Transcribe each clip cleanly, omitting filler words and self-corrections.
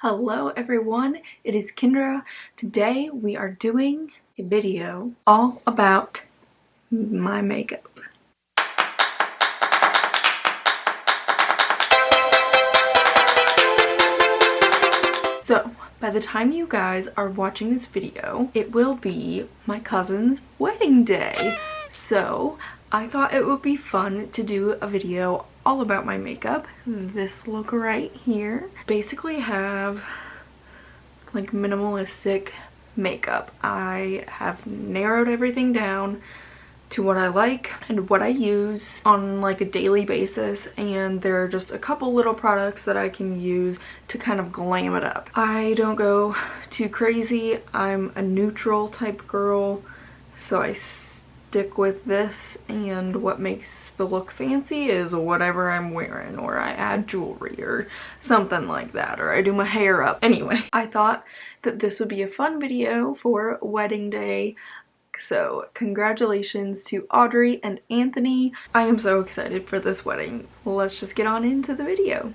Hello everyone, it is Kendra. Today we are doing a video all about my makeup. So, by the time you guys are watching this video, it will be my cousin's wedding day. So, I thought it would be fun to do a video all about my makeup. This look right here. Basically have like minimalistic makeup. I have narrowed everything down to what I like and what I use on like a daily basis, and there are just a couple little products that I can use to kind of glam it up. I don't go too crazy. I'm a neutral type girl, so I stick with this, and what makes the look fancy is whatever I'm wearing, or I add jewelry or something like that, or I do my hair up. Anyway, I thought that this would be a fun video for wedding day. So congratulations to Audrey and Anthony. I am so excited for this wedding. Let's just get on into the video.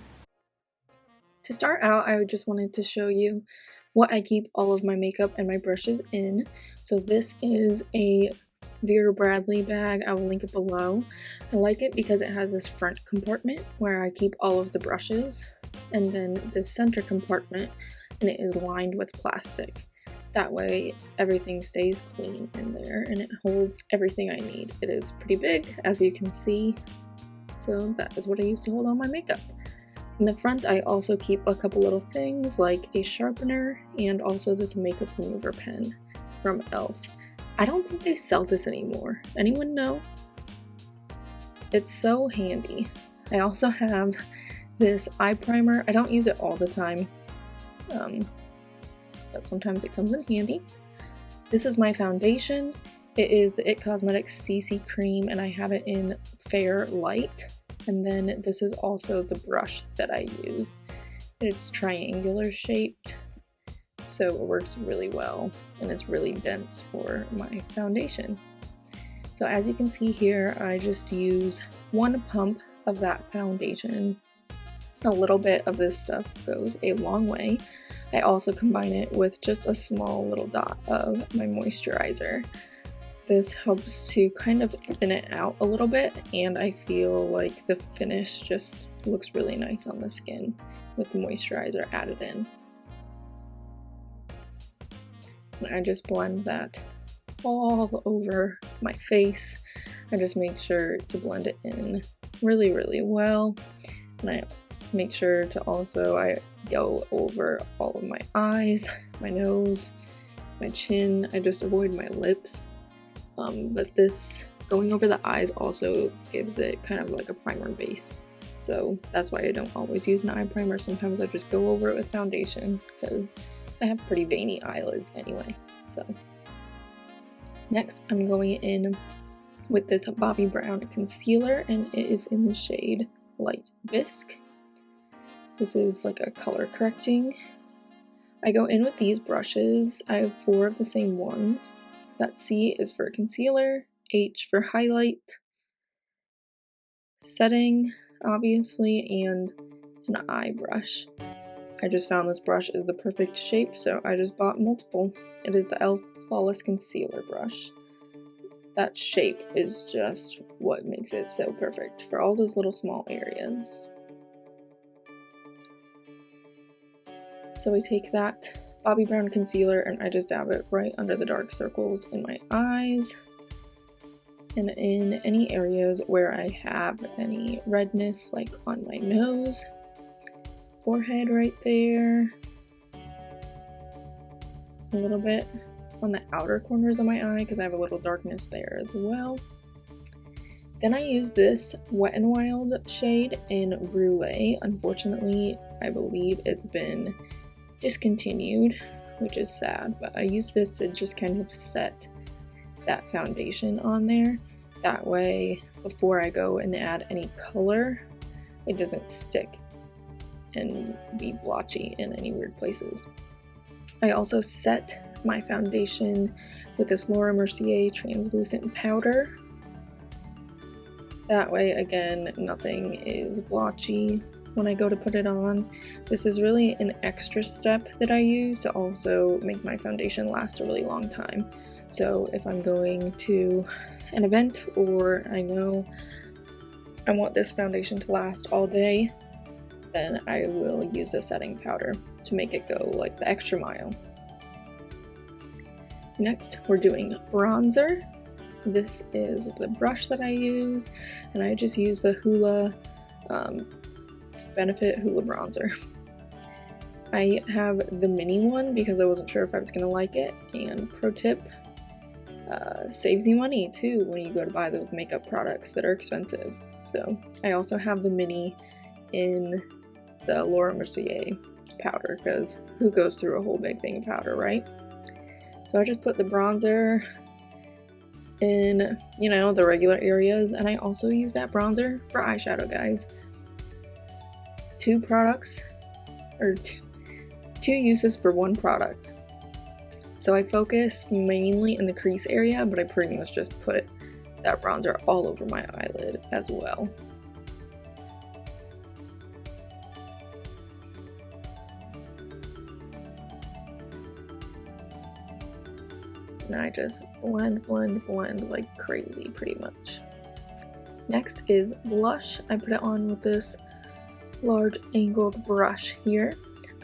To start out, I just wanted to show you what I keep all of my makeup and my brushes in. So this is a Vera Bradley bag. I will link it below. I like it because it has this front compartment where I keep all of the brushes, and then this center compartment, and it is lined with plastic. That way everything stays clean in there and it holds everything I need. It is pretty big, as you can see, so that is what I use to hold on my makeup. In the front I also keep a couple little things like a sharpener and also this makeup remover pen from e.l.f. I don't think they sell this anymore. Anyone know? It's so handy. I also have this eye primer. I don't use it all the time, but sometimes it comes in handy. This is my foundation. It is the IT Cosmetics CC Cream, and I have it in Fair Light. And then this is also the brush that I use. It's triangular shaped, so it works really well, and it's really dense for my foundation. So as you can see here, I just use one pump of that foundation. A little bit of this stuff goes a long way. I also combine it with just a small little dot of my moisturizer. This helps to kind of thin it out a little bit, and I feel like the finish just looks really nice on the skin with the moisturizer added in. And I just blend that all over my face. I just make sure to blend it in really, really well, and I make sure to also I go over all of my eyes, my nose, my chin. I just avoid my lips, but this going over the eyes also gives it kind of like a primer base, so that's why I don't always use an eye primer. Sometimes I just go over it with foundation because I have pretty veiny eyelids anyway. So next I'm going in with this Bobbi Brown concealer, and it is in the shade Light Bisque. This is like a color correcting. I go in with these brushes. I have 4 of the same ones. That C is for concealer, H for highlight, setting, obviously, and an eye brush. I just found this brush is the perfect shape, so I just bought multiple. It is the e.l.f. Flawless Concealer brush. That shape is just what makes it so perfect for all those little small areas. So I take that Bobbi Brown concealer and I just dab it right under the dark circles in my eyes and in any areas where I have any redness, like on my nose, forehead right there, a little bit on the outer corners of my eye because I have a little darkness there as well. Then I use this Wet n Wild shade in Brulee. Unfortunately, I believe it's been discontinued, which is sad, but I use this to just kind of set that foundation on there. That way, before I go and add any color, it doesn't stick and be blotchy in any weird places. I also set my foundation with this Laura Mercier translucent powder. That way, again, nothing is blotchy when I go to put it on. This is really an extra step that I use to also make my foundation last a really long time. So if I'm going to an event or I know I want this foundation to last all day, then I will use the setting powder to make it go like the extra mile. Next, we're doing bronzer. This is the brush that I use, and I just use the Hoola Benefit Hoola bronzer. I have the mini one because I wasn't sure if I was gonna like it, and pro tip, saves you money too when you go to buy those makeup products that are expensive. So I also have the mini in the Laura Mercier powder, because who goes through a whole big thing of powder, right? So I just put the bronzer in, you know, the regular areas, and I also use that bronzer for eyeshadow, guys. Two products, or two uses for one product. So I focus mainly in the crease area, but I pretty much just put that bronzer all over my eyelid as well. And I just blend like crazy pretty much. Next is blush. I put it on with this large angled brush here.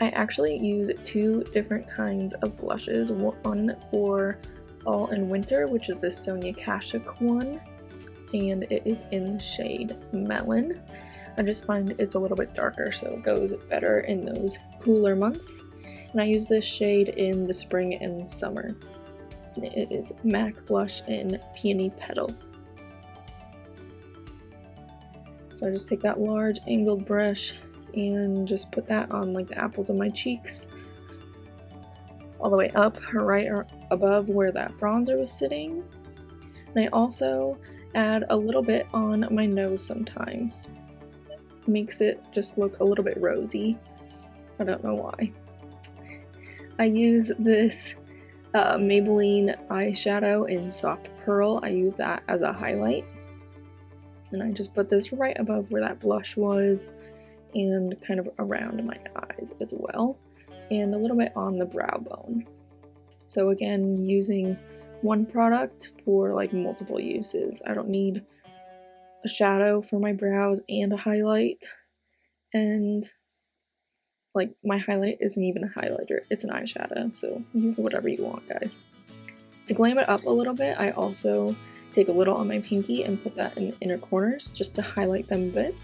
I actually use two different kinds of blushes, one for fall and winter, which is this Sonia Kashuk one, and it is in the shade Melon. I just find it's a little bit darker, so it goes better in those cooler months. And I use this shade in the spring and summer. And it is MAC blush in Peony Petal. So I just take that large angled brush and just put that on like the apples of my cheeks, all the way up right above where that bronzer was sitting. And I also add a little bit on my nose sometimes. It makes it just look a little bit rosy. I don't know why. I use this Maybelline eyeshadow in Soft Pearl. I use that as a highlight. And I just put this right above where that blush was, and kind of around my eyes as well, and a little bit on the brow bone. So again, using one product for like multiple uses. I don't need a shadow for my brows and a highlight, and like my highlight isn't even a highlighter, it's an eyeshadow, so use whatever you want, guys. To glam it up a little bit, I also take a little on my pinky and put that in the inner corners just to highlight them a bit.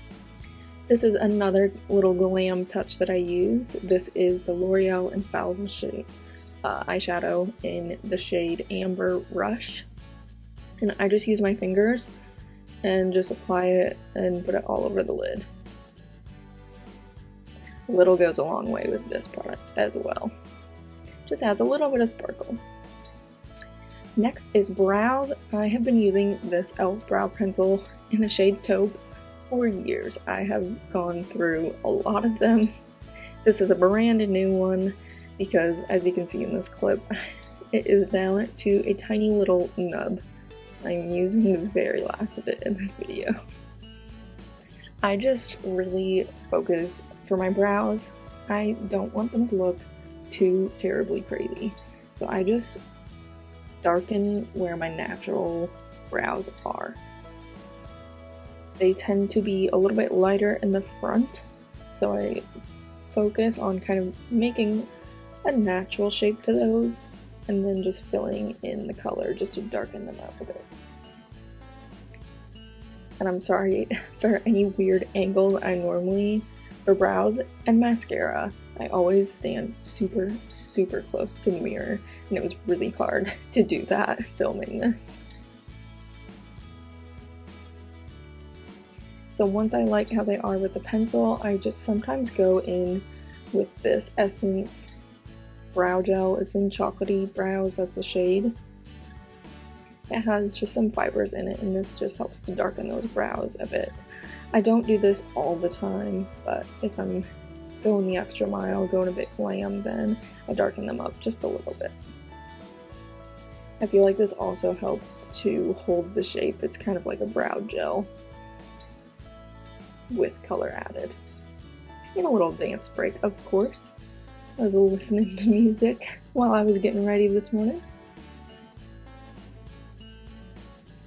This is another little glam touch that I use. This is the L'Oreal Infallible shade eyeshadow in the shade Amber Rush. And I just use my fingers and just apply it and put it all over the lid. A little goes a long way with this product as well. Just adds a little bit of sparkle. Next is brows. I have been using this e.l.f. brow pencil in the shade Taupe for years. I have gone through a lot of them. This is a brand new one because, as you can see in this clip, it is down to a tiny little nub. I'm using the very last of it in this video. I just really focus for my brows. I don't want them to look too terribly crazy, so I just darken where my natural brows are. They tend to be a little bit lighter in the front, so I focus on kind of making a natural shape to those, and then just filling in the color just to darken them up a bit. And I'm sorry for any weird angles I normally, for brows and mascara, I always stand super close to the mirror, and it was really hard to do that filming this. So once I like how they are with the pencil, I just sometimes go in with this Essence brow gel. It's in Chocolatey Brows, that's the shade. It has just some fibers in it, and this just helps to darken those brows a bit. I don't do this all the time, but if I'm going the extra mile, going a bit glam, then I darken them up just a little bit. I feel like this also helps to hold the shape. It's kind of like a brow gel with color added. and a little dance break, of course. I was listening to music while I was getting ready this morning.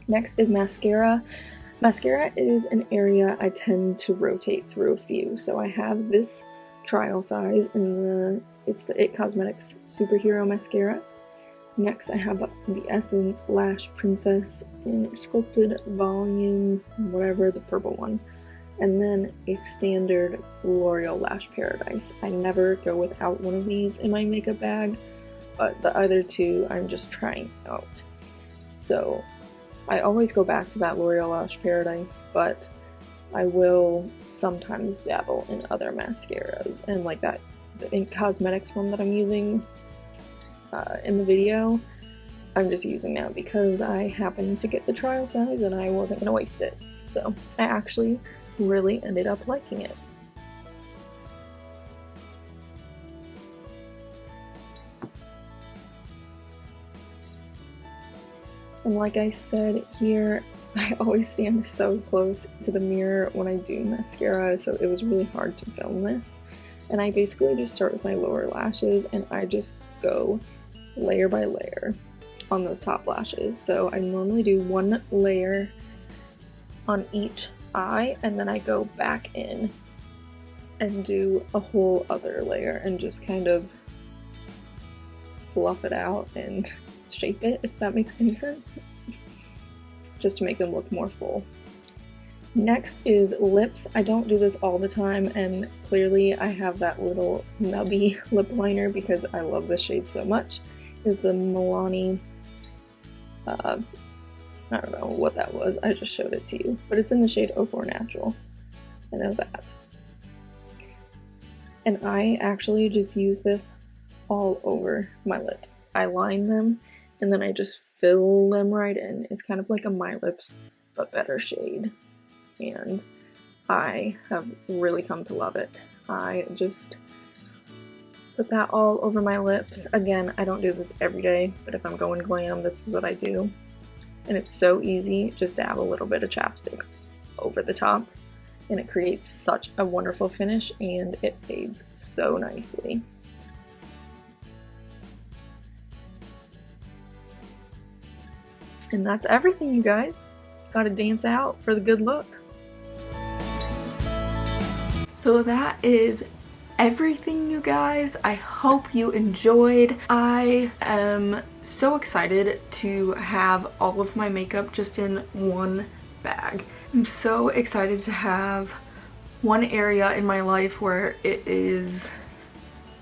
Next is mascara. Mascara is an area I tend to rotate through a few. So I have this trial size in it's the It Cosmetics Superhero Mascara. Next I have the Essence Lash Princess in Sculpted Volume, whatever, the purple one. And then a standard L'Oreal Lash Paradise. I never go without one of these in my makeup bag, but the other two I'm just trying out. So I always go back to that L'Oreal Lash Paradise, but I will sometimes dabble in other mascaras. And like that the It Cosmetics one that I'm using in the video, I'm just using that because I happened to get the trial size and I wasn't going to waste it. So I actually really ended up liking it. And like I said here, I always stand so close to the mirror when I do mascara, so it was really hard to film this. And I basically just start with my lower lashes and I just go layer by layer on those top lashes. So I normally do one layer on each eye, and then I go back in and do a whole other layer and just kind of fluff it out and shape it, if that makes any sense, just to make them look more full. Next is lips. I don't do this all the time, and clearly I have that little nubby lip liner because I love this shade so much. Is the Milani, I don't know what that was, I just showed it to you, but it's in the shade 04 Natural. I know that. And I actually just use this all over my lips. I line them and then I just fill them right in. It's kind of like a My Lips but better shade, and I have really come to love it. I just put that all over my lips. Again, I don't do this every day, but if I'm going glam, this is what I do. And it's so easy, just dab a little bit of chapstick over the top, and it creates such a wonderful finish, and it fades so nicely. And that's everything, you guys. Gotta dance out for the good look. So that is everything, you guys. I hope you enjoyed. I am so excited to have all of my makeup just in one bag. I'm so excited to have one area in my life where it is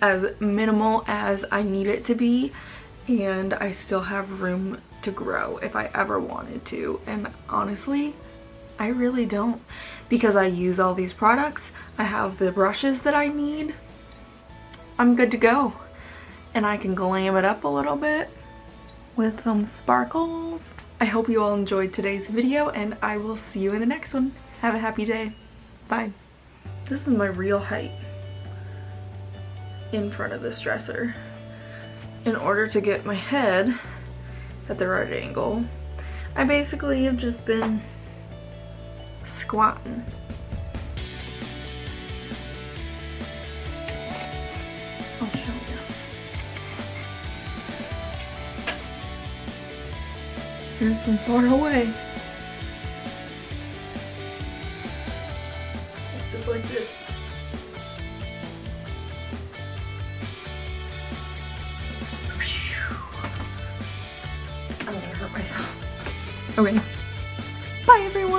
as minimal as I need it to be, and I still have room to grow if I ever wanted to. And honestly, I really don't, because I use all these products. I have the brushes that I need. I'm good to go, and I can glam it up a little bit with some sparkles. I hope you all enjoyed today's video, and I will see you in the next one. Have a happy day. Bye. This is my real height in front of this dresser. In order to get my head at the right angle, I basically have just been squatting. I'll show you. Here's from far away. I sit like this. I'm gonna hurt myself. Okay. Bye everyone.